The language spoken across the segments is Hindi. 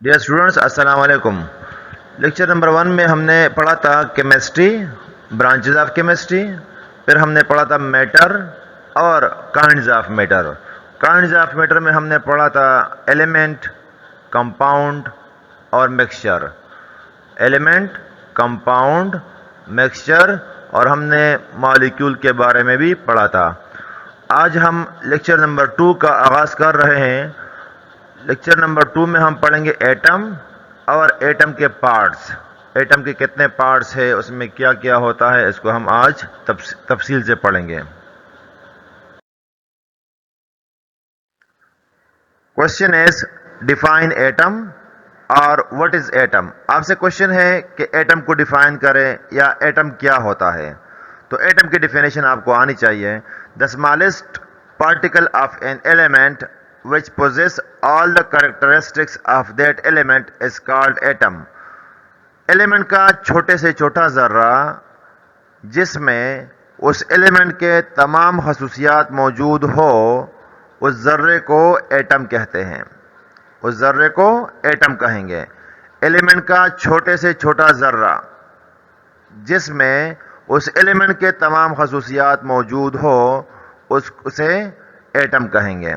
डियर स्टूडेंट्स, अस्सलाम वालेकुम। लेक्चर नंबर 1 में हमने पढ़ा था केमिस्ट्री, ब्रांचेज ऑफ केमिस्ट्री। फिर हमने पढ़ा था मैटर और kinds of matter. Kinds of matter में हमने पढ़ा था एलिमेंट, कंपाउंड और मिक्सचर। एलिमेंट, कंपाउंड, मिक्सचर और हमने मॉलिक्यूल के बारे में भी पढ़ा था। आज हम लेक्चर नंबर 2 का आगाज़ कर रहे हैं। लेक्चर नंबर 2 में हम पढ़ेंगे एटम और एटम के पार्ट्स। एटम के कितने पार्ट्स है, उसमें क्या क्या होता है, इसको हम आज तफसील से पढ़ेंगे। क्वेश्चन इज डिफाइन एटम और व्हाट इज एटम। आपसे क्वेश्चन है कि एटम को डिफाइन करें या एटम क्या होता है। तो एटम की डिफिनेशन आपको आनी चाहिए। The smallest particle of an element which possess all the characteristics of that element is called atom। Element का छोटे से छोटा ज़र्रा जिसमें उस एलिमेंट के तमाम खसूसियात मौजूद हो, उस ज़र्रे को एटम कहते हैं। उस ज़र्रे को एटम कहेंगे। एलिमेंट का छोटे से छोटा ज़र्रा जिसमें उस एलिमेंट के तमाम खसूसियात मौजूद हो, उसे एटम कहेंगे।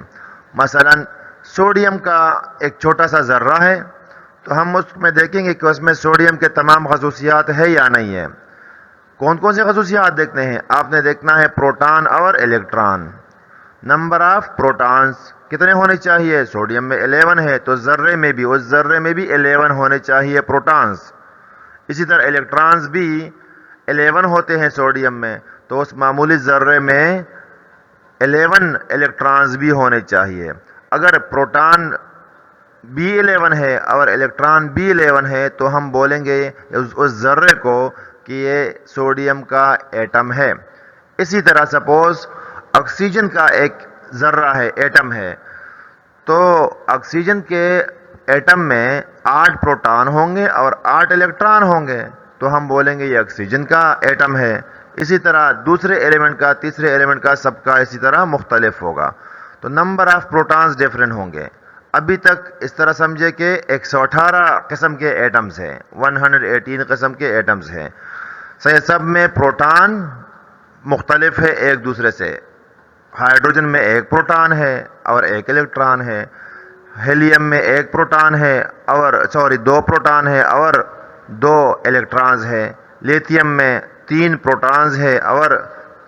मसलन सोडियम का एक छोटा सा ज़र्रा है, तो हम उसमें देखेंगे कि उसमें सोडियम के तमाम खसूसियात है या नहीं है। कौन कौन से खसूसियात देखते हैं? आपने देखना है प्रोटॉन और इलेक्ट्रॉन। नंबर ऑफ प्रोटॉन्स कितने होने चाहिए? सोडियम में 11 है, तो ज़र्रे में भी, उस ज़र्रे में भी 11 होने चाहिए प्रोटॉन्स। इसी तरह इलेक्ट्रॉन्स भी 11 होते हैं सोडियम में, तो उस मामूली ज़र्रे में 11 इलेक्ट्रॉन्स भी होने चाहिए। अगर प्रोटॉन B11 है और इलेक्ट्रॉन B11 है, तो हम बोलेंगे उस ज़र्रे को कि ये सोडियम का एटम है। इसी तरह सपोज ऑक्सीजन का एक ज़र्रा है, एटम है, तो ऑक्सीजन के एटम में 8 प्रोटॉन होंगे और 8 इलेक्ट्रॉन होंगे, तो हम बोलेंगे ये ऑक्सीजन का एटम है। इसी तरह दूसरे एलिमेंट का, तीसरे एलिमेंट का, सबका इसी तरह मुख्तलिफ होगा, तो नंबर ऑफ प्रोटॉन्स डिफरेंट होंगे। अभी तक इस तरह समझे कि 118 किस्म के एटम्स हैं, 118 किस्म के एटम्स हैं। सही, सब में प्रोटॉन मुख्तलिफ है एक दूसरे से। हाइड्रोजन में एक प्रोटॉन है और एक इलेक्ट्रॉन है। हीलियम में एक प्रोटॉन है और दो प्रोटॉन है और 2 इलेक्ट्रॉन्स है। लिथियम में 3 प्रोटॉन्स है और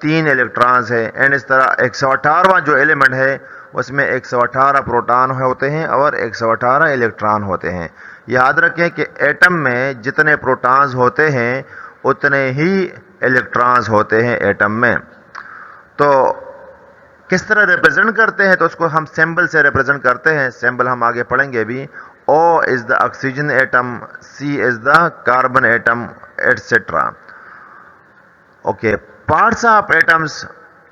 3 इलेक्ट्रॉन्स है। एंड इस तरह 118वां जो एलिमेंट है उसमें 118 प्रोटॉन होते हैं और 118 इलेक्ट्रॉन होते हैं। याद रखें कि एटम में जितने प्रोटॉन्स होते हैं उतने ही इलेक्ट्रॉन्स होते हैं एटम में। तो किस तरह रिप्रेजेंट करते हैं? तो उसको हम सिंबल से रिप्रेजेंट करते हैं। सिंबल हम आगे पढ़ेंगे भी। O is the oxygen atom, C is the carbon atom, et cetera. Okay, parts of atoms,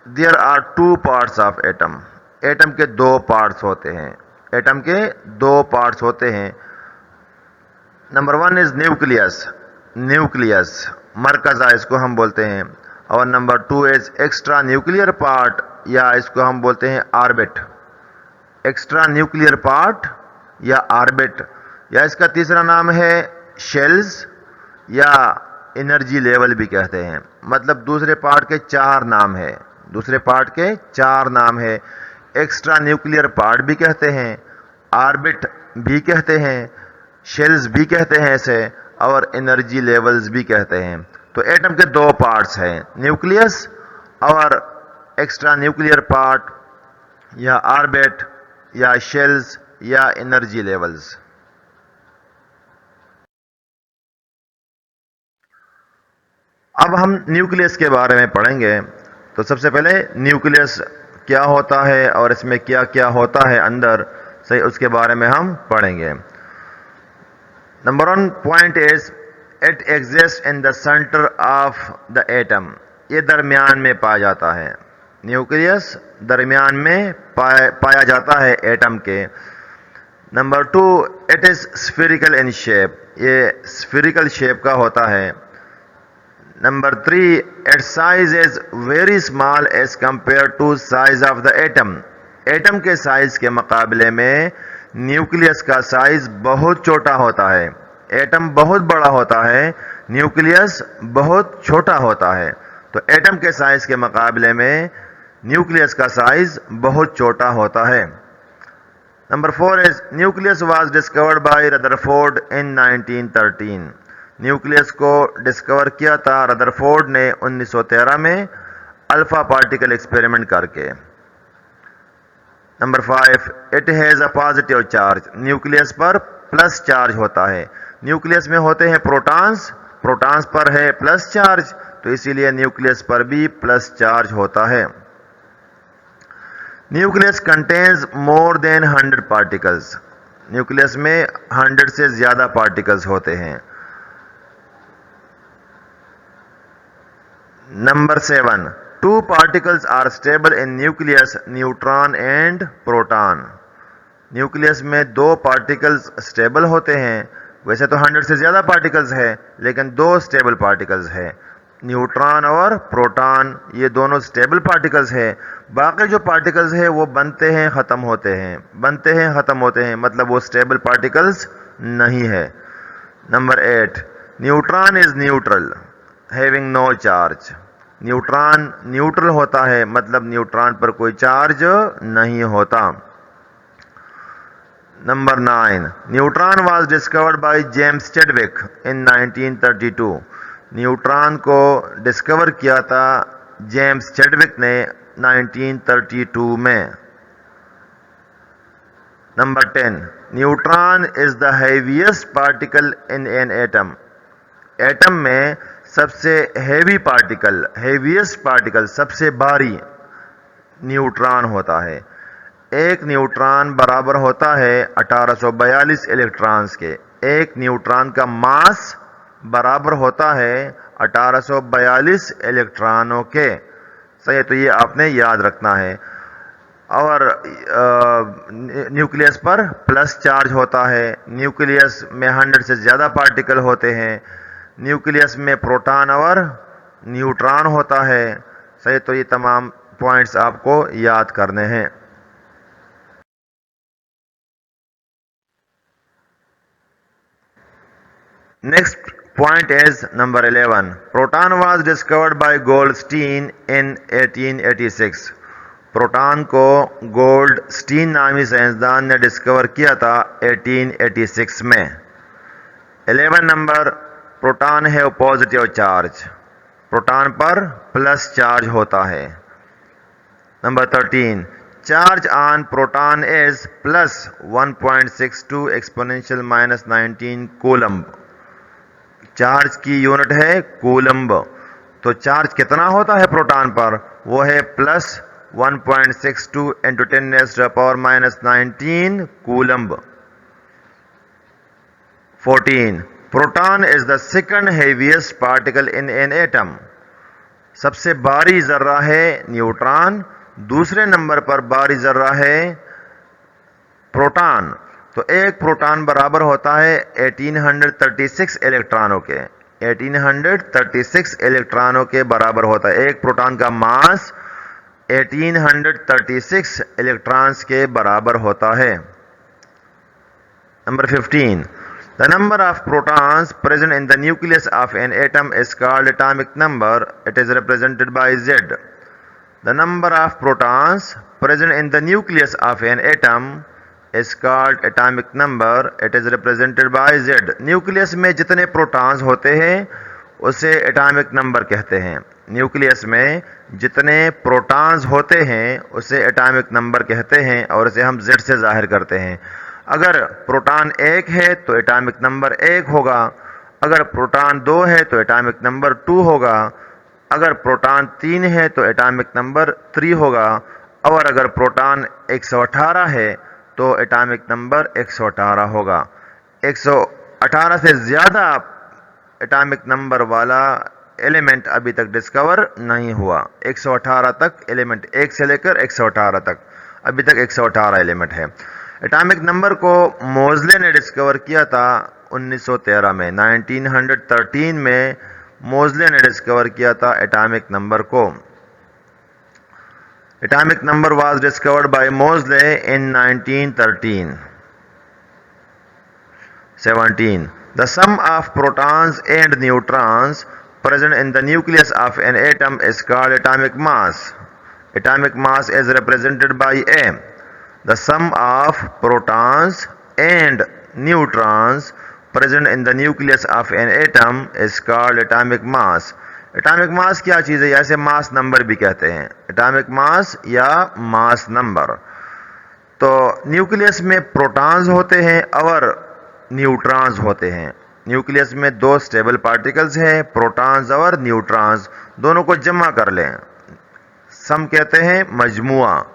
there are 2 parts of atom. Atom के 2 पार्ट्स होते हैं। एटम के 2 पार्ट्स होते हैं। Number 1 is nucleus. न्यूक्लियस मरकज़ा इसको हम बोलते हैं। और number 2 is extra nuclear part, या इसको हम बोलते हैं ऑर्बिट। एक्स्ट्रा न्यूक्लियर पार्ट या ऑर्बिट, या इसका तीसरा नाम है शेल्स या एनर्जी लेवल भी कहते हैं। मतलब दूसरे पार्ट के 4 नाम है। दूसरे पार्ट के 4 नाम है। एक्स्ट्रा न्यूक्लियर पार्ट भी कहते हैं, ऑर्बिट भी कहते हैं, शेल्स भी कहते हैं इसे, और एनर्जी लेवल्स भी कहते हैं। तो एटम के 2 पार्ट्स हैं, न्यूक्लियस और एक्स्ट्रा न्यूक्लियर पार्ट, या ऑर्बिट, या शेल्स, या एनर्जी लेवल्स। अब हम न्यूक्लियस के बारे में पढ़ेंगे। तो सबसे पहले न्यूक्लियस क्या होता है और इसमें क्या क्या होता है अंदर, सही, उसके बारे में हम पढ़ेंगे। Number 1 point is it exist in the centre of the atom. ये दरमियान में पाया जाता है। न्यूक्लियस दरमियान में पाया जाता है एटम के। Number 2 it is spherical in shape. ये स्फेरिकल शेप का होता है। Number 3 its size is very small as compare to size of the atom. Atom के साइज के मुकाबले में न्यूक्लियस का साइज बहुत छोटा होता है। एटम बहुत बड़ा होता है, न्यूक्लियस बहुत छोटा होता है। तो एटम के साइज के मुकाबले में न्यूक्लियस का साइज बहुत छोटा होता है। Number 4 is nucleus was discovered bye Rutherford in 1913। Nucleus को डिस्कवर किया था रदरफोर्ड ने 1913 में अल्फा पार्टिकल एक्सपेरिमेंट करके। Number 5 it has a positive charge. Nucleus पर प्लस चार्ज होता है। न्यूक्लियस में होते हैं प्रोटॉन्स, प्रोटॉन्स पर है प्लस चार्ज, तो इसीलिए न्यूक्लियस पर भी प्लस चार्ज होता है। Nucleus contains more than 100 particles. Nucleus में 100 से ज्यादा पार्टिकल्स होते हैं। Number 7 two particles are stable in nucleus, neutron and proton. Nucleus में दो पार्टिकल्स स्टेबल होते हैं। वैसे तो 100 से ज्यादा पार्टिकल्स है, लेकिन दो स्टेबल पार्टिकल्स है, न्यूट्रॉन और प्रोटॉन, ये दोनों स्टेबल पार्टिकल्स है। बाकी जो पार्टिकल्स है वो बनते हैं खत्म होते हैं, बनते हैं खत्म होते हैं, मतलब वो स्टेबल पार्टिकल्स नहीं है। Number 8 neutron is neutral having no charge. Neutron neutral होता है, मतलब न्यूट्रॉन पर कोई चार्ज नहीं होता। Number 9 neutron was discovered by James Chadwick in 1932। Neutron को डिस्कवर किया था जेम्स चैडविक ने 1932 में। Number 10 neutron is the heaviest particle in an atom. Atom में सबसे हेवी पार्टिकल, हेवीएस्ट पार्टिकल, सबसे भारी न्यूट्रॉन होता है। एक न्यूट्रॉन बराबर होता है 1842 इलेक्ट्रॉन्स के। एक न्यूट्रॉन का मास बराबर होता है 1842 इलेक्ट्रॉनों के। सही है, तो ये आपने याद रखना है। और न्यूक्लियस पर प्लस चार्ज होता है। न्यूक्लियस में 100 से ज़्यादा पार्टिकल होते हैं। न्यूक्लियस में प्रोटॉन और न्यूट्रॉन होता है। सही, तो ये तमाम पॉइंट्स आपको याद करने हैं। Next point is number 11 proton was discovered by Goldstein in 1886। Proton को गोल्डस्टीन नामी साइंसदान ने डिस्कवर किया था 1886 में। 11 नंबर प्रोटॉन है पॉजिटिव चार्ज। प्रोटॉन पर प्लस चार्ज होता है। Number 13 charge on proton is plus 1.62 exponential minus 19 coulomb. Charge की यूनिट है कूलम्ब। तो चार्ज कितना होता है प्रोटॉन पर? वो है plus 1.62 into 10⁻⁻⁹ coulomb. 14 proton is the second heaviest particle in an atom. सबसे भारी जर्रा है न्यूट्रॉन, दूसरे नंबर पर भारी जर्रा है प्रोटॉन। तो एक प्रोटॉन बराबर होता है 1836 इलेक्ट्रॉनों के। 1836 इलेक्ट्रॉनों के बराबर होता है। एक प्रोटॉन का मास 1836 इलेक्ट्रॉन्स के बराबर होता है। Number 15 the number of protons present in the nucleus of an atom is called atomic number. It is represented by Z। The number of protons present in the nucleus of an atom is called atomic number. It is represented by Z। Nucleus में जितने प्रोटॉन्स होते हैं उसे एटॉमिक नंबर कहते हैं। न्यूक्लियस में जितने प्रोटॉन्स होते हैं उसे एटॉमिक नंबर कहते हैं और इसे हम Z से जाहिर करते हैं। अगर प्रोटॉन 1 है तो एटॉमिक नंबर 1 होगा। अगर प्रोटॉन 2 है तो एटॉमिक नंबर 2 होगा। अगर प्रोटॉन 3 है तो एटॉमिक नंबर 3 होगा। और अगर प्रोटॉन 118 है तो एटॉमिक नंबर 118 होगा। 118 से ज़्यादा एटॉमिक नंबर वाला एलिमेंट अभी तक डिस्कवर नहीं हुआ। 118 तक एलिमेंट, 1 से लेकर 118 तक, अभी तक 118 एलिमेंट है। एटॉमिक नंबर को मोज़ले ने डिस्कवर किया था 1913 में। 1913 में मोज़ले ने डिस्कवर किया था एटॉमिक नंबर को। Atomic number was discovered by Moseley in 1913। 17. The sum of protons and neutrons present in the nucleus of an atom is called atomic mass. Atomic mass is represented by A. The sum of protons and neutrons present in the nucleus of an atom is called atomic mass. Atomic mass क्या चीज़ है? ऐसे मास नंबर भी कहते हैं, एटॉमिक मास या मास नंबर। तो न्यूक्लियस में प्रोटॉन्स होते हैं और न्यूट्रॉन्स होते हैं। न्यूक्लियस में दो स्टेबल पार्टिकल्स हैं, प्रोटॉन्स और न्यूट्रॉन्स। दोनों को जमा कर लें, सम कहते हैं मजमुआ,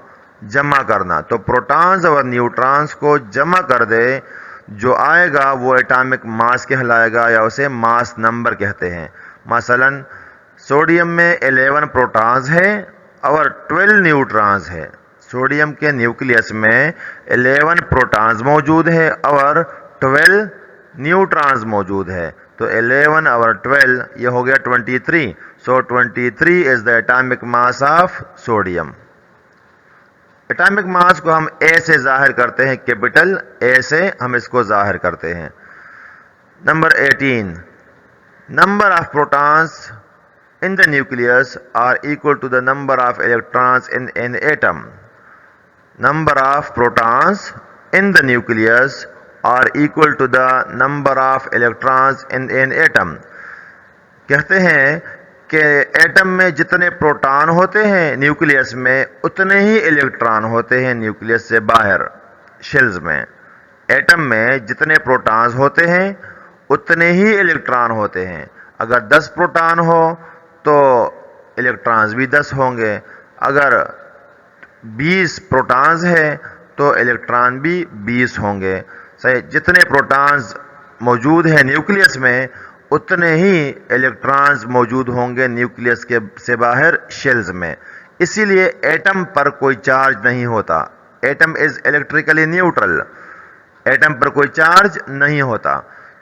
जमा करना। तो प्रोटॉन्स और न्यूट्रॉन्स को जमा कर दे, जो आएगा वो एटॉमिक मास कहलाएगा या उसे मास नंबर कहते हैं। मसलन सोडियम में 11 प्रोटॉन्स हैं और 12 न्यूट्रॉन्स हैं। सोडियम के न्यूक्लियस में 11 प्रोटॉन्स मौजूद है और 12 न्यूट्रॉन्स मौजूद है। तो 11 और 12 ये हो गया 23। सो 23 is the atomic mass of sodium. Atomic mass को हम ए से जाहिर करते हैं, कैपिटल ए से हम इसको जाहिर करते हैं। Number 18, number of protons in the nucleus are equal to the number of electrons in an atom. Number of protons in the nucleus are equal to the number of electrons in an atom. कहते हैं कि एटम में जितने प्रोटॉन होते हैं न्यूक्लियस में, उतने ही इलेक्ट्रॉन होते हैं न्यूक्लियस से बाहर शेल्स में। एटम में जितने प्रोटॉन्स होते हैं उतने ही इलेक्ट्रॉन होते हैं। अगर 10 प्रोटॉन हो तो इलेक्ट्रॉन्स भी 10 होंगे। अगर 20 प्रोटॉन्स है तो इलेक्ट्रॉन भी 20 होंगे। सही, जितने प्रोटॉन्स मौजूद हैं न्यूक्लियस में उतने ही इलेक्ट्रॉन्स मौजूद होंगे न्यूक्लियस के से बाहर शेल्स में। इसीलिए एटम पर कोई चार्ज नहीं होता। Atom is electrically neutral. Atom पर कोई चार्ज नहीं होता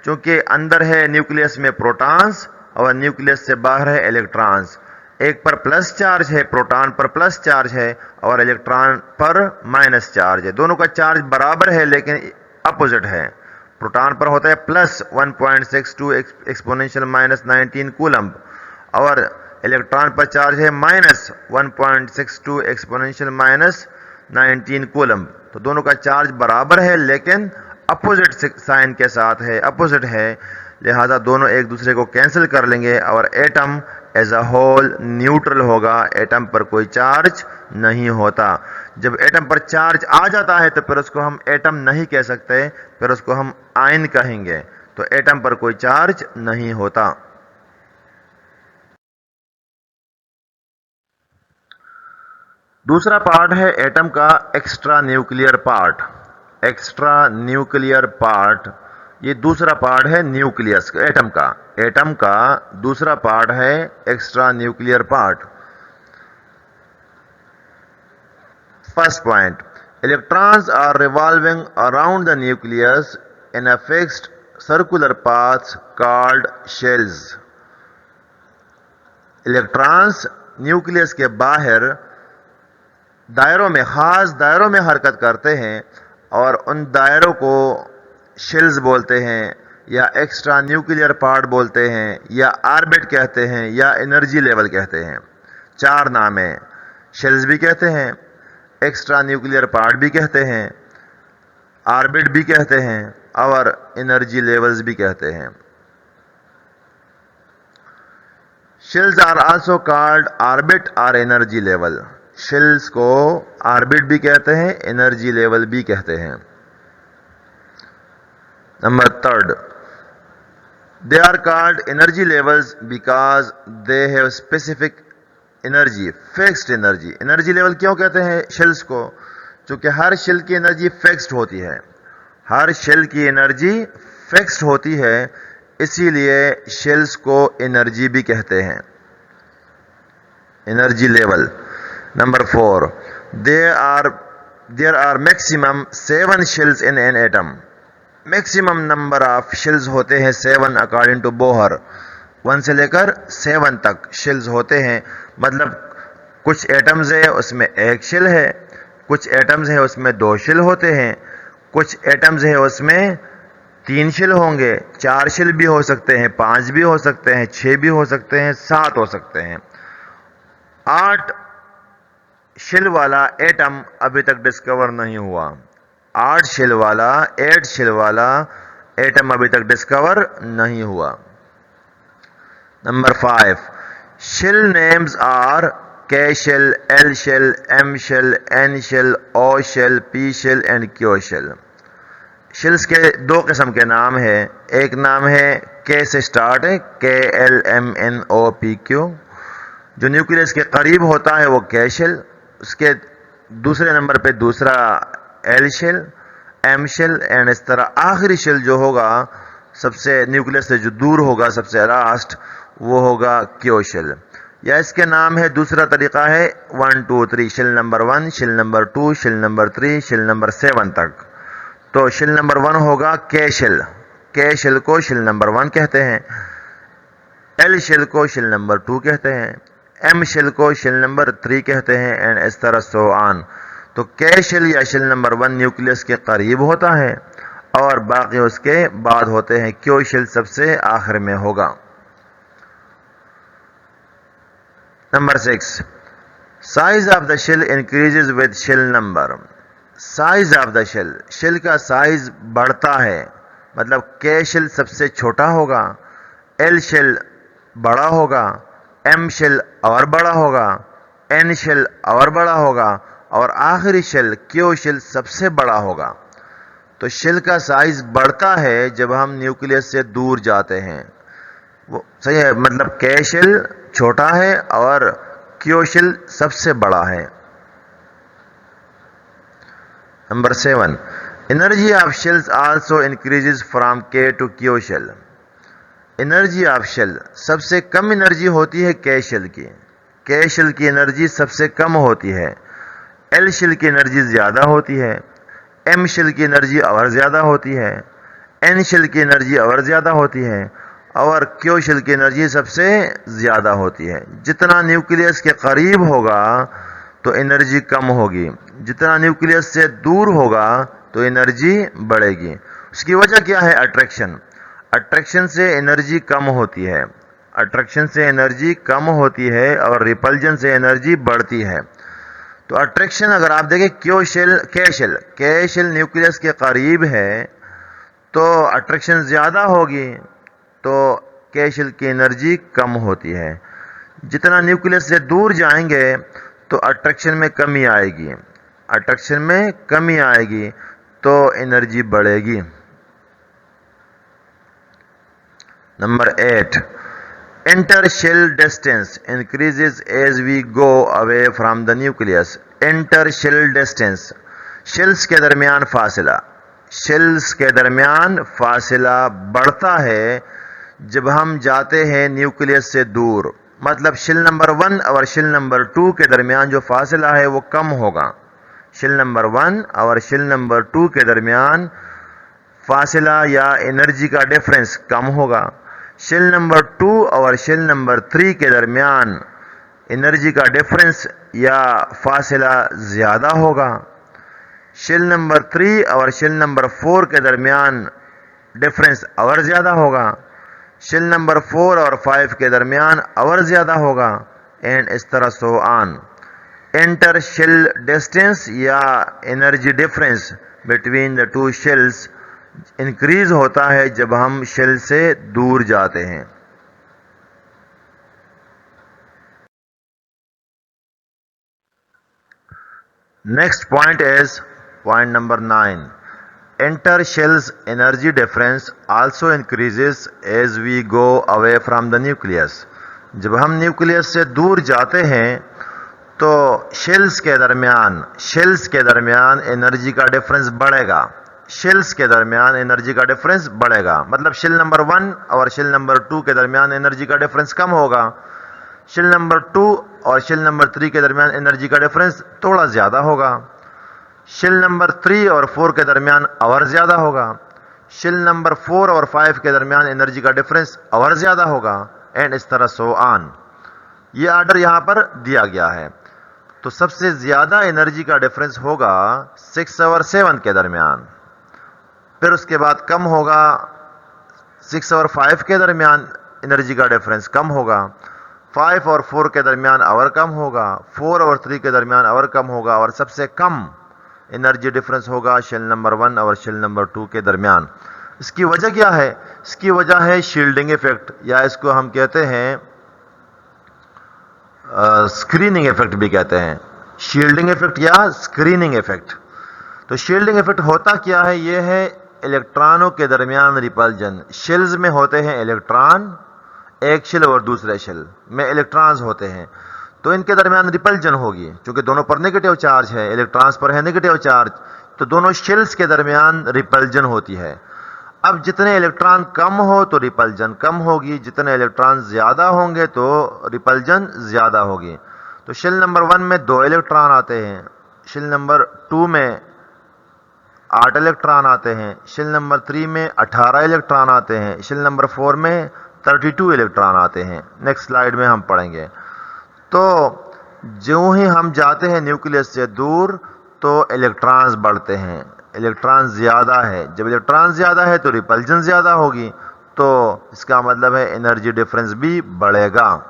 क्योंकि अंदर है न्यूक्लियस में प्रोटॉन्स और न्यूक्लियस से बाहर है इलेक्ट्रॉन्स। एक पर प्लस चार्ज है, प्रोटॉन पर प्लस चार्ज है और इलेक्ट्रॉन पर माइनस चार्ज है। दोनों का चार्ज बराबर है लेकिन अपोजिट है। प्रोटॉन पर होता है प्लस 1.62 एक्सपोनेंशियल माइनस 19 कूलम्ब और इलेक्ट्रॉन पर चार्ज है माइनस 1.62 एक्सपोनेंशियल माइनस 19 कूलम्ब। तो दोनों का चार्ज बराबर है लेकिन अपोजिट साइन के साथ है, अपोजिट है। लिहाजा दोनों एक दूसरे को कैंसिल कर लेंगे और atom as a whole neutral होगा। एटम पर कोई चार्ज नहीं होता। जब एटम पर चार्ज आ जाता है तो फिर उसको हम एटम नहीं कह सकते, फिर उसको हम आयन कहेंगे। तो एटम पर कोई चार्ज नहीं होता। दूसरा पार्ट है एटम का extra nuclear part. Extra nuclear part ये दूसरा पार्ट है न्यूक्लियस एटम का। एटम का दूसरा पार्ट है extra nuclear part. First point, electrons are revolving around the nucleus in a fixed circular path called shells. Electrons nucleus के बाहर दायरों में, खास दायरों में हरकत करते हैं और उन दायरों को शेल्स बोलते हैं या एक्स्ट्रा न्यूक्लियर पार्ट बोलते हैं या ऑर्बिट कहते हैं या एनर्जी लेवल कहते हैं। 4 नाम हैं। शेल्स भी कहते हैं, एक्स्ट्रा न्यूक्लियर पार्ट भी कहते हैं, ऑर्बिट भी कहते हैं और एनर्जी लेवल्स भी कहते हैं। Shells are also called orbit और एनर्जी लेवल। शेल्स को ऑर्बिट भी कहते हैं, एनर्जी लेवल भी कहते हैं। Number 3, they are called energy levels because they have specific energy, fixed energy। Energy level क्यों कहते हैं शेल्स को? क्योंकि हर शेल की एनर्जी फिक्स्ड होती है। हर शेल की एनर्जी फिक्स्ड होती है, इसीलिए शेल्स को एनर्जी भी कहते हैं, energy level. Number 4, there are maximum 7 shells in an atom। Maximum number of shells होते हैं 7 अकॉर्डिंग टू बोहर। 1 से लेकर 7 तक शेल्स होते हैं। मतलब कुछ एटम्स है उसमें 1 शेल है, कुछ एटम्स है उसमें 2 शेल होते हैं, कुछ एटम्स है उसमें 3 शेल होंगे, 4 शेल भी हो सकते हैं, 5 भी हो सकते हैं, 6 भी हो सकते हैं, 7 हो सकते हैं। 8 शेल वाला एटम अभी तक डिस्कवर नहीं हुआ। 8 शेल वाला एटम अभी तक डिस्कवर नहीं हुआ। Number 5, shell names are K shell, L shell, M shell, N shell, O shell, P shell and Q shell. Shells के 2 किस्म के नाम है। एक नाम है K से स्टार्ट है, KLMNOPQ, जो न्यूक्लियस के करीब होता है वो K शेल। उसके दूसरे नंबर पे दूसरा L shell, M shell and इस तरह आखिरी शेल जो होगा सबसे न्यूक्लियस से जो दूर होगा सबसे लास्ट, वो होगा Q शेल। या इसके नाम है, दूसरा तरीका है 1 2 3, shell number 1, shell number 2, shell number 3, shell number 7 तक। तो शेल नंबर 1 होगा K शेल। K शेल को शेल नंबर 1 कहते हैं, L शेल को शेल नंबर 2 कहते हैं, M शेल को शेल नंबर 3 कहते हैं एंड इस तरह सो ऑन। तो K शेल या शेल नंबर 1 न्यूक्लियस के करीब होता है और बाकी उसके बाद होते हैं। Q शेल सबसे आखिर में होगा। Number 6, size of the shell increases with shell number. Size of the shell, shell का साइज बढ़ता है, मतलब K शेल सबसे छोटा होगा, L शेल बड़ा होगा, M शेल और बड़ा होगा, N शेल और बड़ा होगा और आखिरी शेल Q शेल सबसे बड़ा होगा। तो शेल का साइज बढ़ता है जब हम न्यूक्लियस से दूर जाते हैं, वो सही है, मतलब K शेल छोटा है और Q शेल सबसे बड़ा है। Number 7, energy of shells also increases from K to Q shell. Energy of shell, सबसे कम एनर्जी होती है K शेल की। K शेल की एनर्जी सबसे कम होती है, L शेल की एनर्जी ज्यादा होती है, M शेल की एनर्जी और ज्यादा होती है, N शेल की एनर्जी और ज्यादा होती है और Q शेल की एनर्जी सबसे ज्यादा होती है। जितना न्यूक्लियस के करीब होगा तो एनर्जी कम होगी, जितना न्यूक्लियस से दूर होगा तो एनर्जी बढ़ेगी। उसकी वजह क्या है? अट्रैक्शन। अट्रैक्शन से एनर्जी कम होती है, अट्रैक्शन से एनर्जी कम होती है और रिपल्जन से एनर्जी बढ़ती है। तो अट्रैक्शन अगर आप देखें K शेल न्यूक्लियस के करीब है तो अट्रैक्शन ज्यादा होगी, तो K शेल की एनर्जी कम होती है। जितना न्यूक्लियस से दूर जाएंगे तो अट्रैक्शन में कमी आएगी, अट्रैक्शन में कमी आएगी तो एनर्जी बढ़ेगी। Number 8, intershell distance increases as we go away from the nucleus. Intershell distance, shells के दरमियान फासला, शेल्स के दरमियान फासला बढ़ता है जब हम जाते हैं न्यूक्लियस से दूर। मतलब शेल नंबर 1 और शेल नंबर 2 के दरमियान जो फासला है वो कम होगा। शेल नंबर 1 और शेल नंबर 2 के दरमियान फासला या एनर्जी का डिफरेंस कम होगा। शेल नंबर 2 और शेल नंबर 3 के दरमियान एनर्जी का डिफरेंस या फासला ज्यादा होगा। शेल नंबर 3 और शेल नंबर 4 के दरमियान डिफरेंस और ज्यादा होगा। शेल नंबर 4 और 5 के दरमियान और ज्यादा होगा एंड इस तरह so on. Inter shell distance या energy difference between the two shells increase होता है जब हम शेल से दूर जाते हैं। Next point is point number 9, intershells energy difference also increases as we go away from the nucleus. जब हम न्यूक्लियस से दूर जाते हैं तो शेल्स के दरमियान एनर्जी का डिफरेंस बढ़ेगा, शेल्स के दरमियान एनर्जी का डिफरेंस बढ़ेगा। मतलब शेल नंबर 1 और शेल नंबर 2 के दरमियान एनर्जी का डिफरेंस कम होगा, शेल नंबर 2 और शेल नंबर 3 के दरमियान एनर्जी का डिफरेंस थोड़ा ज्यादा होगा, शेल नंबर 3 और 4 के दरमियान और ज्यादा होगा, शेल नंबर 4 और 5 के दरमियान एनर्जी का डिफरेंस और ज्यादा होगा एंड इस तरह सो ऑन। ये ऑर्डर यहां पर दिया गया है। तो सबसे ज्यादा एनर्जी का डिफरेंस होगा 6 और 7 के दरमियान, फिर उसके बाद कम होगा 6 और 5 के दरमियान एनर्जी का डिफरेंस कम होगा, 5 और 4 के दरमियान आवर कम होगा, 4 और 3 के दरमियान आवर कम होगा, और सबसे कम एनर्जी डिफरेंस होगा शेल नंबर 1 और शेल नंबर 2 के दरमियान। इसकी वजह क्या है? इसकी वजह है शील्डिंग इफेक्ट, या इसको हम कहते हैं स्क्रीनिंग इफेक्ट भी कहते हैं, शील्डिंग इफेक्ट या स्क्रीनिंग इफेक्ट। तो शील्डिंग इफेक्ट होता क्या है? यह है इलेक्ट्रॉनों के दरमियान रिपल्जन। शेल्स में होते हैं इलेक्ट्रॉन, एक शेल और दूसरे शेल में इलेक्ट्रॉन्स होते हैं, तो इनके दरमियान रिपल्जन होगी, क्योंकि दोनों पर नेगेटिव चार्ज है, इलेक्ट्रॉन्स पर है नेगेटिव चार्ज, तो दोनों शेल्स के दरमियान रिपल्जन होती है। अब जितने इलेक्ट्रॉन कम हो तो रिपल्जन कम होगी, जितने इलेक्ट्रॉन ज्यादा होंगे तो रिपल्जन ज्यादा होगी। तो शेल नंबर 1 में 2 इलेक्ट्रॉन आते हैं, शेल नंबर 2 में 8 इलेक्ट्रॉन आते हैं, शेल नंबर 3 में 18 इलेक्ट्रॉन आते हैं, शेल नंबर 4 में 32 इलेक्ट्रॉन आते हैं। नेक्स्ट स्लाइड में हम पढ़ेंगे। तो जो ही हम जाते हैं न्यूक्लियस से दूर तो इलेक्ट्रॉन्स बढ़ते हैं, इलेक्ट्रॉन ज्यादा है, जब इलेक्ट्रॉन ज्यादा है तो रिपल्जन ज्यादा होगी, तो इसका मतलब है एनर्जी डिफरेंस भी बढ़ेगा।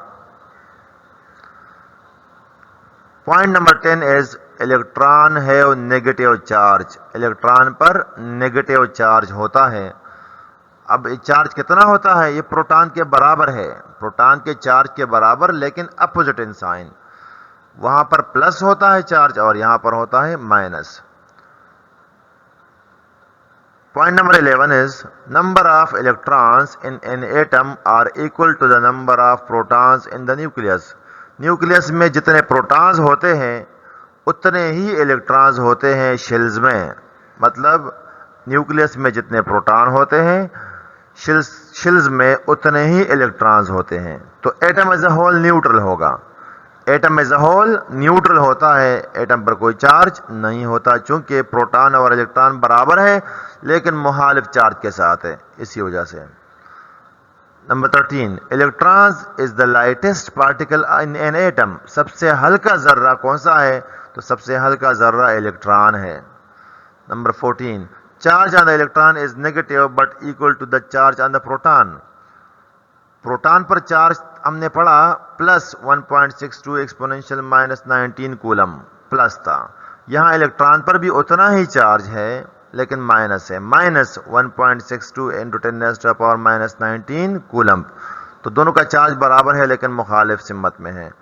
पॉइंट नंबर 10 इज इलेक्ट्रॉन है नेगेटिव चार्ज, इलेक्ट्रॉन पर नेगेटिव चार्ज होता है। अब ये चार्ज कितना होता है? ये प्रोटॉन के बराबर है, प्रोटॉन के चार्ज के बराबर, लेकिन अपोजिट इन साइन। वहां पर प्लस होता है चार्ज और यहां पर होता है minus. Point number 11 is number of electrons in an atom are equal to the number of protons in the nucleus. Nucleus में जितने प्रोटॉन्स होते हैं उतने ही इलेक्ट्रॉन्स होते हैं शेल्स में, मतलब न्यूक्लियस में जितने प्रोटॉन होते हैं शेल्स में उतने ही इलेक्ट्रॉन्स होते हैं। तो atom as a whole neutral होगा, atom as a whole neutral होता है, एटम पर कोई चार्ज नहीं होता, चूंकि प्रोटॉन और इलेक्ट्रॉन बराबर है लेकिन मुखालिफ चार्ज के साथ है, इसी वजह से। Number 13 electrons is the lightest particle in an atom. सबसे हल्का जर्रा कौन सा है? तो सबसे हल्का जर्रा इलेक्ट्रॉन है। Number 14 charge on the electron is negative but equal to the charge on the proton. Proton पर चार्ज हमने पढ़ा plus 1.62 exponential minus 19 coulomb plus था, यहां इलेक्ट्रॉन पर भी उतना ही चार्ज है लेकिन माइनस है, माइनस 1.62 इंटू 10⁻⁻19 कूलम। तो दोनों का चार्ज बराबर है लेकिन मुखालिफ सिमत में है।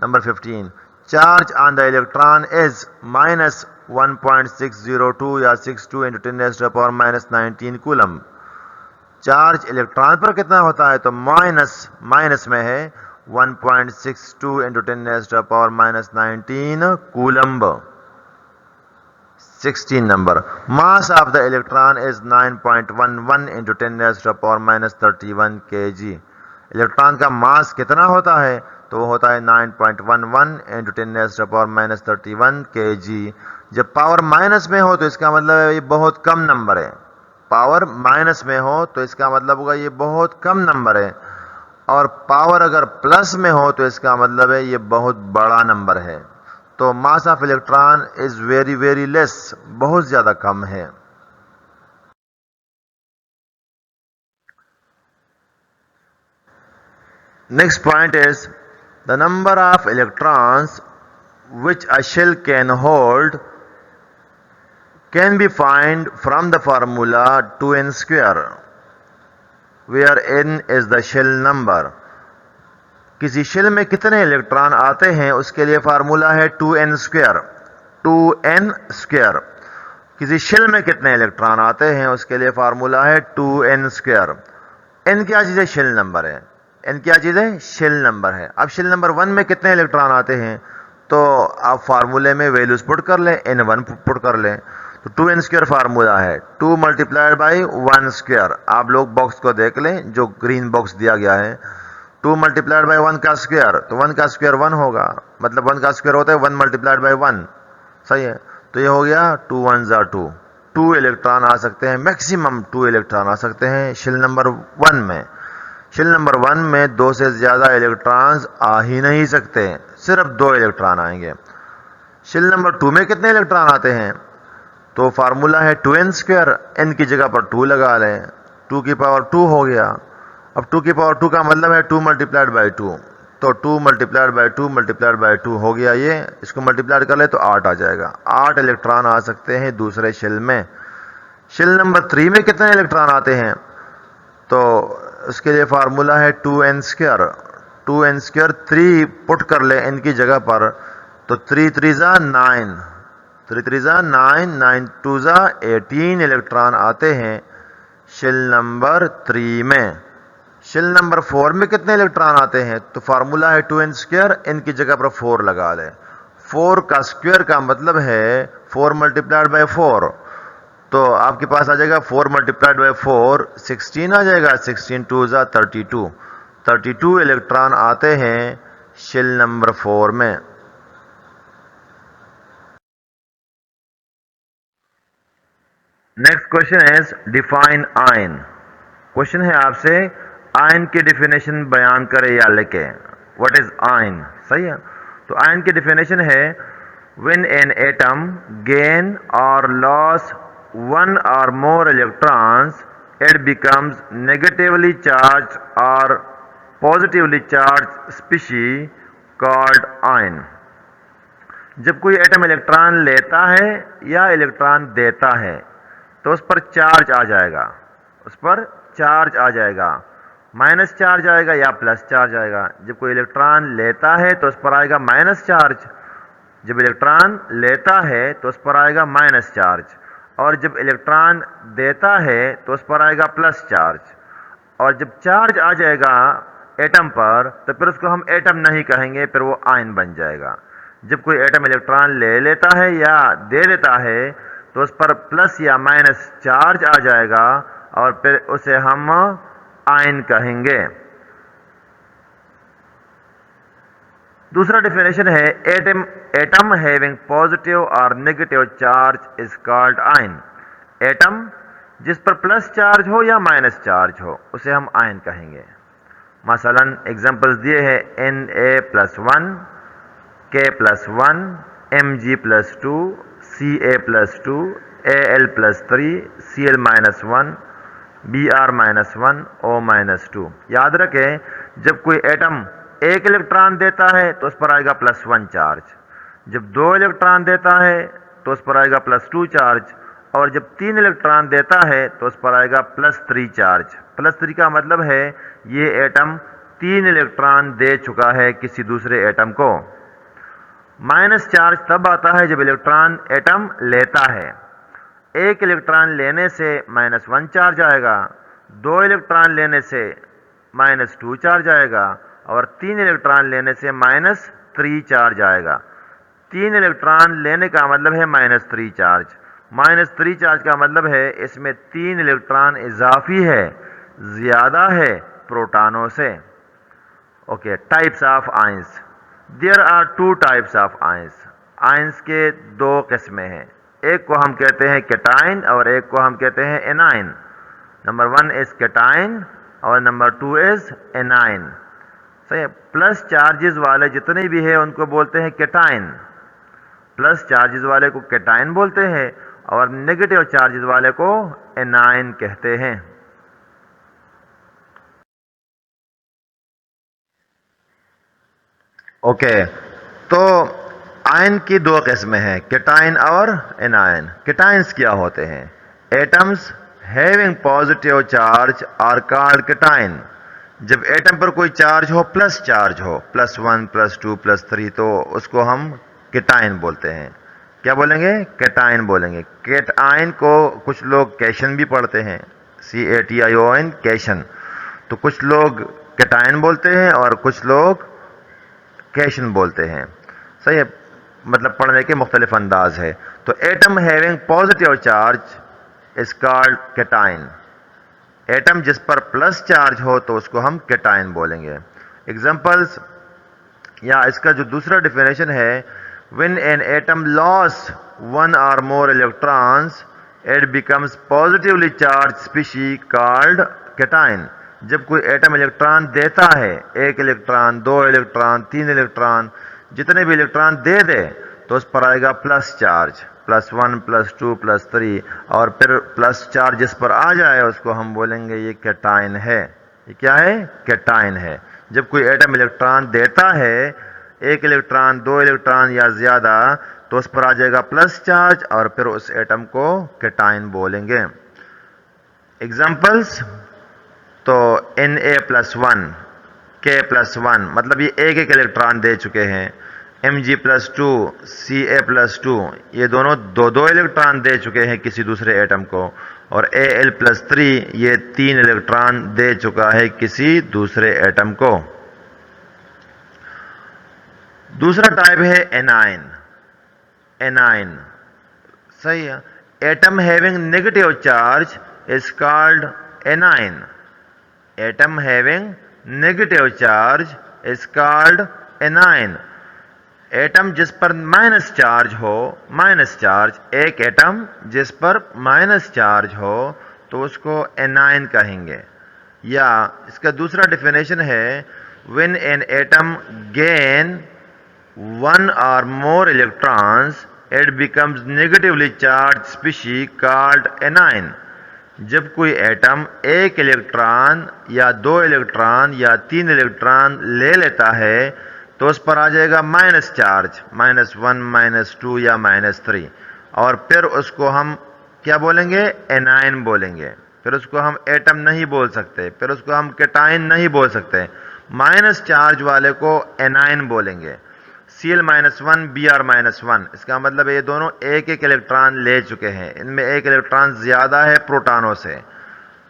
Number 15 charge on the electron is minus 1.602 या 62 इंटू 10⁻⁻19 कूलम। चार्ज इलेक्ट्रॉन पर कितना होता है? तो माइनस में है 1.62 into 10⁻⁻19 coulomb. 16 number mass of the electron is 9.11 into 10⁻31 kg। Electron का मास कितना होता है? तो वो होता है 9.11 इंटू 10⁻31 kg। जब पावर माइनस में हो तो इसका मतलब है ये बहुत कम नंबर है, पावर माइनस में हो तो इसका मतलब होगा ये बहुत कम नंबर है, और पावर अगर प्लस में हो तो इसका मतलब है ये बहुत बड़ा नंबर है। तो mass of electron is very very less, बहुत ज्यादा कम है। Next point is the number of electrons which a shell can hold can be found from the formula 2n square where n is the shell number। किसी शेल में कितने इलेक्ट्रॉन आते हैं उसके लिए फार्मूला है 2n स्क्वायर, 2n स्क्वायर। किसी शेल में कितने इलेक्ट्रॉन आते हैं उसके लिए फार्मूला है 2n स्क्वायर। n क्या चीज है? शेल नंबर है। n क्या चीज है? शेल नंबर है। अब शेल नंबर 1 में कितने इलेक्ट्रॉन आते हैं तो आप फार्मूले में वैल्यूज पुट कर लें, n1 पुट कर लें, तो 2n स्क्वायर फार्मूला है 2 मल्टीप्लाइड बाई 1 स्क्वायर। आप लोग बॉक्स को देख लें जो ग्रीन बॉक्स दिया गया है, 2 मल्टीप्लाइड बाई 1 का स्क्वायर, तो 1 का स्क्वायर 1 होगा, मतलब 1 का स्क्वायर होता है 1 मल्टीप्लाइड बाई 1, सही है। तो ये हो गया 2 1 जा 2, 2 इलेक्ट्रॉन आ सकते हैं, मैक्सिमम 2 इलेक्ट्रॉन आ सकते हैं शेल नंबर 1 में। शेल नंबर 1 में 2 से ज्यादा इलेक्ट्रॉन्स आ ही नहीं सकते, सिर्फ 2 इलेक्ट्रॉन आएंगे। शेल नंबर 2 में कितने इलेक्ट्रॉन आते हैं? तो फार्मूला है 2n², n की जगह पर 2 लगा लें, 2 की पावर 2 हो गया। अब 2 की पावर 2 का मतलब है 2 मल्टीप्लाइड बाई 2, तो 2 मल्टीप्लाइड बाई 2 मल्टीप्लाइड बाई 2 हो गया। ये इसको मल्टीप्लाइड कर ले तो 8 आ जाएगा। 8 इलेक्ट्रॉन आ सकते हैं दूसरे शेल में। शेल नंबर 3 में कितने इलेक्ट्रॉन आते हैं? तो उसके लिए फार्मूला है 2n²। 2n², 3 पुट कर ले n की जगह पर, तो 3 3 जा 9, 3 3 जा 9, 9 2 जा 18 इलेक्ट्रॉन आते हैं शेल नंबर 3 में। शेल नंबर 4 में कितने इलेक्ट्रॉन आते हैं? तो फार्मूला है 2n², n की जगह पर 4 लगा ले। 4 का स्क्वायर का मतलब है 4 मल्टीप्लाइड बाई 4, तो आपके पास आ जाएगा 4 मल्टीप्लाइड बाई 4 16 आ जाएगा। 16 2 जा 32, 32 इलेक्ट्रॉन आते हैं शेल नंबर 4 में। Next question is define ion. Question है आपसे आयन की डेफिनेशन बयान करे या लिखे। What is ion? सही है। तो आयन की डेफिनेशन है व्हेन एन एटम गेन और loss one or more electrons, it becomes negatively charged or positively charged species called ion। जब कोई एटम इलेक्ट्रॉन लेता है या इलेक्ट्रॉन देता है तो उस पर चार्ज आ जाएगा, उस पर चार्ज आ जाएगा, माइनस चार्ज आएगा या प्लस चार्ज आएगा। जब कोई इलेक्ट्रॉन लेता है तो उस पर आएगा माइनस चार्ज, जब इलेक्ट्रॉन लेता है तो उस पर आएगा माइनस चार्ज, और जब इलेक्ट्रॉन देता है तो उस पर आएगा प्लस चार्ज। और जब चार्ज आ जाएगा एटम पर तो फिर उसको हम एटम नहीं कहेंगे, फिर वो आयन बन जाएगा। जब कोई एटम इलेक्ट्रॉन ले लेता है या दे देता है तो उस पर प्लस या माइनस चार्ज आ जाएगा और फिर उसे हम आयन कहेंगे। दूसरा डेफिनेशन है एटम हैविंग पॉजिटिव और negative charge is called ion. Atom जिस पर प्लस चार्ज हो या माइनस चार्ज हो उसे हम आयन कहेंगे। मसलन एग्जांपल्स दिए हैं Na+1, K+1, Mg+2, Ca+2, Al+3, Cl-1, Br-1, O-2। याद रखें, जब कोई एटम एक इलेक्ट्रॉन देता है तो उस पर आएगा +1 चार्ज, जब 2 इलेक्ट्रॉन देता है तो उस पर आएगा +2 चार्ज, और जब 3 इलेक्ट्रॉन देता है तो उस पर आएगा +3 चार्ज। +3 का मतलब है ये एटम 3 इलेक्ट्रॉन दे चुका है किसी दूसरे एटम को। माइनस चार्ज तब आता है जब इलेक्ट्रॉन एटम लेता है। एक इलेक्ट्रॉन लेने से -1 चार्ज आएगा, 2 इलेक्ट्रॉन लेने से -2 चार्ज आएगा, और 3 इलेक्ट्रॉन लेने से -3 चार्ज आएगा। 3 इलेक्ट्रॉन लेने का मतलब है -3 चार्ज। -3 चार्ज का मतलब है इसमें 3 इलेक्ट्रॉन इजाफी है, ज्यादा है प्रोटॉनों से। Okay, types of ions. There are 2 types of ions. Ions के 2 किस्में हैं, एक को हम कहते हैं कैटाइन और एक को हम कहते हैं एनाइन। नंबर 1 इज कैटाइन और नंबर 2 इज एनाइन। सही है। प्लस चार्जेस वाले जितने भी हैं उनको बोलते हैं कैटाइन, प्लस चार्जेस वाले को कैटाइन बोलते हैं और नेगेटिव चार्जेस वाले को एनाइन कहते हैं। ओके, तो आयन की 2 किस्में हैं, कैटाइन और एनाइन। कैटाइंस क्या होते हैं? Atoms having positive charge are called cation. जब एटम पर कोई चार्ज हो, प्लस चार्ज हो, +1 +2 +3, तो उसको हम कैटाइन बोलते हैं। क्या बोलेंगे? कैटाइन बोलेंगे। कैटाइन को कुछ लोग कैशन भी पढ़ते हैं, CATION, कैशन। तो कुछ लोग कैटाइन बोलते हैं और कुछ लोग कैशन बोलते हैं। सही है, मतलब पढ़ने के मुख्तलिफ अंदाज है। तो atom having positive charge is called cation. Atom जिस पर प्लस चार्ज हो तो उसको हम कैटाइन बोलेंगे। एग्जांपल्स या इसका जो दूसरा डेफिनेशन है, व्हेन एन एटम लॉस 1 और मोर electrons it becomes positively charge species called cation. जब कोई एटम इलेक्ट्रॉन देता है, 1 इलेक्ट्रॉन, 2 इलेक्ट्रॉन, 3 इलेक्ट्रॉन, जितने भी इलेक्ट्रॉन दे दे तो उस पर आएगा प्लस चार्ज, +1 +2 +3, और फिर प्लस चार्ज जिस पर आ जाए उसको हम बोलेंगे ये कैटायन है। ये क्या है? कैटायन है। जब कोई एटम इलेक्ट्रॉन देता है, 1 इलेक्ट्रॉन, 2 इलेक्ट्रॉन या ज़्यादा, तो उस पर आ जाएगा प्लस चार्ज और फिर उस एटम को कैटायन बोलेंगे। एग्जाम्पल्स, तो Na+1, K+1, मतलब ये एक एक इलेक्ट्रॉन दे चुके हैं। Mg+2, Ca+2, ये दोनों दो दो इलेक्ट्रॉन दे चुके हैं किसी दूसरे एटम को। और Al+3, ये 3 इलेक्ट्रॉन दे चुका है किसी दूसरे एटम को। दूसरा टाइप है एनाइन। एनाइन सही है। Atom having negative charge is called A9. Atom having negative charge is called A9. Atom जिस पर माइनस चार्ज हो, माइनस चार्ज, एक एटम जिस पर माइनस चार्ज हो तो उसको एनाइन कहेंगे। या इसका दूसरा डेफिनेशन है, when an atom gain 1 or more electrons, it becomes negatively charged species called anion। जब कोई एटम एक इलेक्ट्रॉन या 2 इलेक्ट्रॉन या 3 इलेक्ट्रॉन ले लेता है तो उस पर आ जाएगा माइनस चार्ज, -1, -2 या -3, और फिर उसको हम क्या बोलेंगे? एनाइन बोलेंगे। फिर उसको हम एटम नहीं बोल सकते, फिर उसको हम कैटायन नहीं बोल सकते। माइनस चार्ज वाले को एनाइन बोलेंगे। Cl-1, Br-1, इसका मतलब ये दोनों एक एक इलेक्ट्रॉन ले चुके हैं, इनमें एक इलेक्ट्रॉन ज्यादा है प्रोटॉनों से।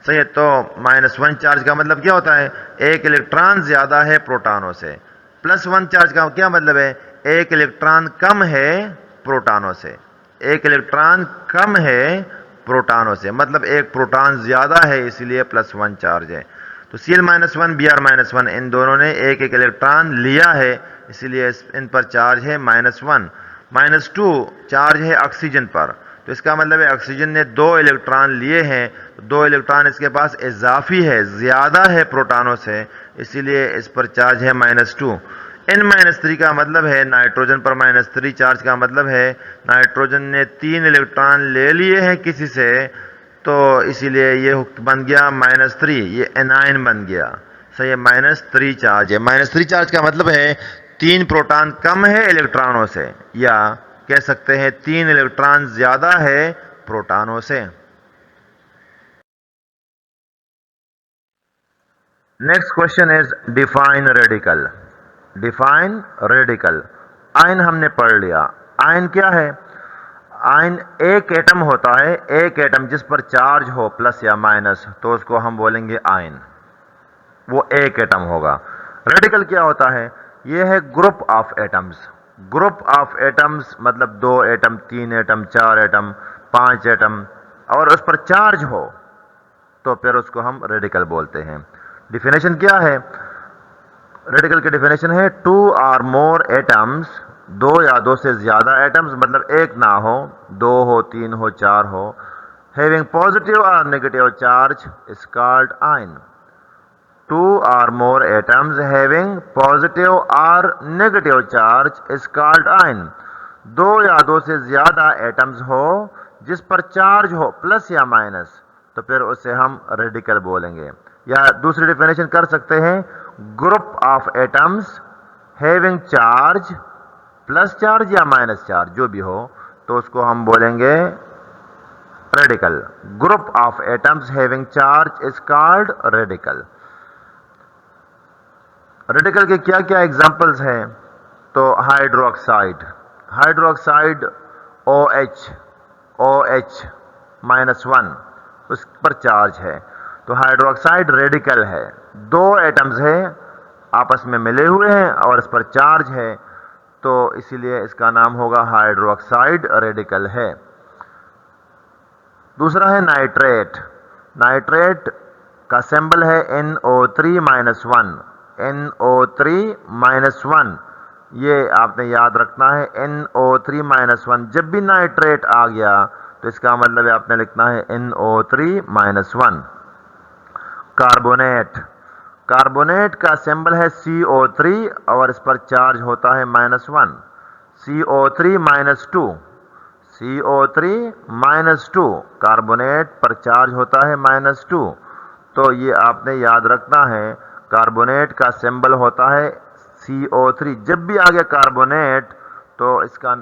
सही है। तो -1 चार्ज का मतलब क्या होता है? एक इलेक्ट्रॉन ज्यादा है प्रोटॉनों से। +1 चार्ज का क्या मतलब है? एक इलेक्ट्रॉन कम है प्रोटॉनों से। एक इलेक्ट्रॉन कम है प्रोटॉनों से, मतलब एक प्रोटॉन ज्यादा है, इसीलिए +1 चार्ज है। तो Cl-1, Br-1, इन दोनों ने एक एक इलेक्ट्रॉन लिया है, इसलिए इन पर चार्ज है -1। -2 चार्ज है ऑक्सीजन पर, तो इसका मतलब है ऑक्सीजन ने 2 इलेक्ट्रॉन लिए हैं, तो 2 इलेक्ट्रॉन इसके पास इजाफी है, ज्यादा है प्रोटॉनों से, इसीलिए इस पर चार्ज है -2। N-3 का मतलब है नाइट्रोजन पर -3 चार्ज का मतलब है नाइट्रोजन ने 3 इलेक्ट्रॉन ले लिए हैं किसी से, तो इसीलिए ये बन गया -3, ये एनाइन बन गया। सही है, -3 चार्ज है। -3 चार्ज का मतलब है 3 प्रोटॉन कम है इलेक्ट्रॉनों से, या कह सकते हैं 3 इलेक्ट्रॉन ज्यादा है प्रोटॉनों से। Next question is define radical. Define radical. Ion हमने पढ़ लिया। आयन क्या है? आयन एक एटम होता है, एक एटम जिस पर चार्ज हो प्लस या माइनस, तो उसको हम बोलेंगे आयन। वो एक एटम होगा। रेडिकल क्या होता है? ये है group of atoms. Group of atoms मतलब 2 एटम, 3 एटम, 4 एटम, 5 एटम, और उस पर चार्ज हो तो फिर उसको हम रेडिकल बोलते हैं। डिफिनेशन क्या है? रेडिकल की डिफिनेशन है 2 or more एटम्स, 2 या 2 से ज्यादा एटम्स, मतलब एक ना हो, 2 हो, 3 हो, 4 हो, हैविंग पॉजिटिव और negative charge is called ion. 2 or more atoms having positive or negative charge is called ion। 2 या 2 से ज्यादा एटम्स हो जिस पर चार्ज हो प्लस या माइनस, तो फिर उसे हम रेडिकल बोलेंगे। या दूसरी डेफिनेशन कर सकते हैं, group of atoms having charge, plus charge या माइनस चार्ज जो भी हो, तो उसको हम बोलेंगे radical. Group of atoms having charge is called radical. Radical के क्या क्या एग्जाम्पल्स हैं? तो हाइड्रोक्साइड, हाइड्रोक्साइड OH, OH-1, उस पर चार्ज है, तो हाइड्रोक्साइड रेडिकल है। 2 एटम्स हैं आपस में मिले हुए हैं और इस पर चार्ज है, तो इसीलिए इसका नाम होगा हाइड्रोक्साइड रेडिकल है। दूसरा है नाइट्रेट। नाइट्रेट का सिंबल है NO3-1, NO3-1, ये आपने याद रखना है। NO3-1, जब भी नाइट्रेट आ गया तो इसका मतलब है आपने लिखना है NO3-1। कार्बोनेट, कार्बोनेट का सिंबल है CO3 और इस पर चार्ज होता है -1। CO3 minus 2, CO3 minus 2, carbonate पर चार्ज होता है -2। तो ये आपने याद रखना है, कार्बोनेट का सिंबल होता है CO3। जब भी आ गया कार्बोनेट तो इसका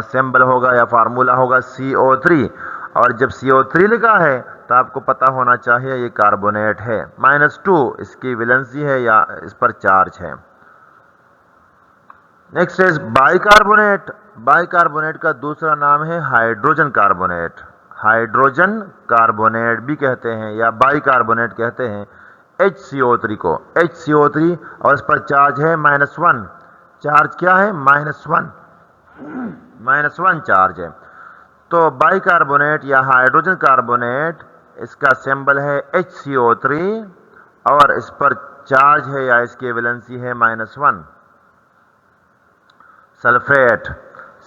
सिंबल होगा या फार्मूला होगा CO3, और जब CO3 लिखा है तो आपको पता होना चाहिए ये कार्बोनेट है। -2 इसकी वैलेंसी है या इस पर चार्ज है। Next is bicarbonate. बाइकार्बोनेट का दूसरा नाम है हाइड्रोजन कार्बोनेट। हाइड्रोजन कार्बोनेट भी कहते हैं या बाइकार्बोनेट कहते हैं HCO3 को, HCO3, और इस पर चार्ज है -1। चार्ज क्या है? -1 चार्ज है। तो बाइकार्बोनेट या हाइड्रोजन कार्बोनेट, इसका सिंबल है HCO3 और इस पर चार्ज है या इसकी वैलेंसी है -1। सल्फेट।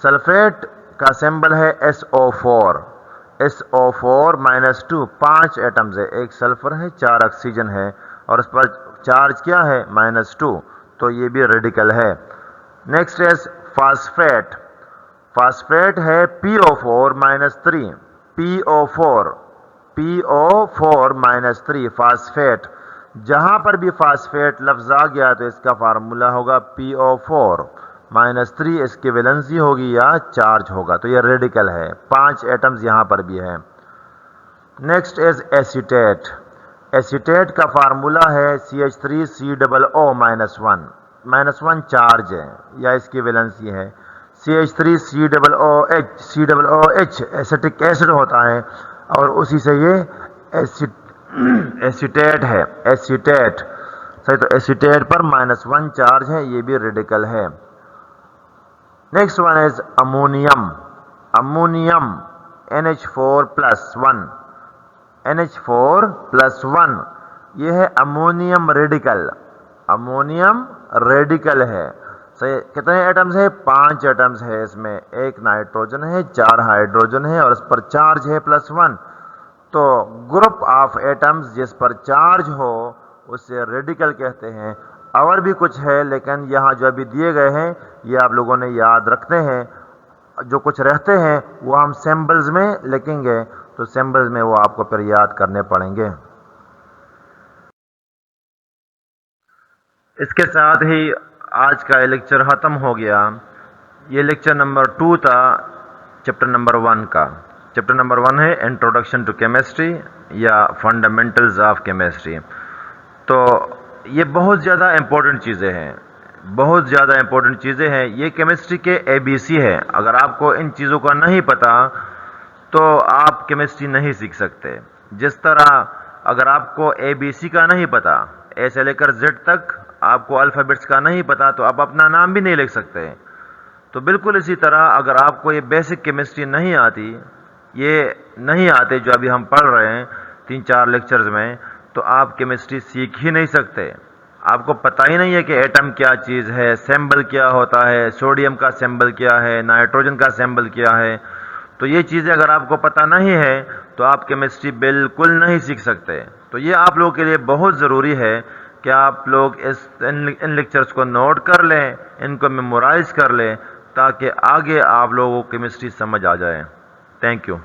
सल्फेट का सिंबल है SO4। SO4 -2, 5 एटम्स है, एक सल्फर है, 4 ऑक्सीजन है, और इस पर चार्ज क्या है? -2। तो ये भी रेडिकल है। नेक्स्ट है फास्फेट। फास्फेट है PO4 -3, PO4 -3 फास्फेट। जहां पर भी फास्फेट लफ्ज आ गया तो इसका फार्मूला होगा PO4 -3, इसकी वैलेंसी होगी या चार्ज होगा। तो ये रेडिकल है, 5 एटम्स यहां पर भी है। Next is acetate. एसीटेट का फार्मूला है CH3COO -1 चार्ज है या इसकी वैलेंसी है। CH3COOH एसिटिक एसिड होता है और उसी से ये एसीटेट है, एसीटेट। सही, तो एसीटेट पर -1 चार्ज है, ये भी रेडिकल है। Next one is ammonium. Ammonium NH4+1, NH4+1, ये है अमोनियम रेडिकल। अमोनियम रेडिकल है। सही, कितने एटम्स है? 5 एटम्स है इसमें, एक नाइट्रोजन है, 4 हाइड्रोजन है, और इस पर चार्ज है +1। तो ग्रुप ऑफ एटम्स जिस पर चार्ज हो उसे रेडिकल कहते हैं। और भी कुछ है लेकिन यहाँ जो अभी दिए गए हैं ये आप लोगों ने याद रखते हैं। जो कुछ रहते हैं वो हम सिंबल्स में लिखेंगे, तो सिंबल्स में वो आपको फिर याद करने पड़ेंगे। इसके साथ ही आज का ये लेक्चर ख़त्म हो गया। ये लेक्चर नंबर 2 था चैप्टर नंबर 1 का। चैप्टर नंबर 1 है इंट्रोडक्शन टू केमिस्ट्री या फंडामेंटल्स ऑफ केमिस्ट्री। तो ये बहुत ज़्यादा इम्पोर्टेंट चीज़ें हैं, बहुत ज़्यादा इम्पोर्टेंट चीज़ें हैं। ये केमिस्ट्री के ABC है। अगर आपको इन चीज़ों का नहीं पता तो आप केमिस्ट्री नहीं सीख सकते। जिस तरह अगर आपको ABC का नहीं पता, A से लेकर Z तक आपको अल्फ़ाबेट्स का नहीं पता, तो आप अपना नाम भी नहीं लिख सकते। तो बिल्कुल इसी तरह अगर आपको ये बेसिक केमिस्ट्री नहीं आती, ये नहीं आते जो अभी हम पढ़ रहे हैं 3-4 लेक्चर्स में, तो आप केमिस्ट्री सीख ही नहीं सकते। आपको पता ही नहीं है कि एटम क्या चीज़ है, सिंबल क्या होता है, सोडियम का सिंबल क्या है, नाइट्रोजन का सिंबल क्या है। तो ये चीज़ें अगर आपको पता नहीं है तो आप केमिस्ट्री बिल्कुल नहीं सीख सकते। तो ये आप लोगों के लिए बहुत ज़रूरी है कि आप लोग इन लेक्चर्स को नोट कर लें, इनको मेमोराइज कर लें, ताकि आगे आप लोगों को केमिस्ट्री समझ आ जाए। Thank you.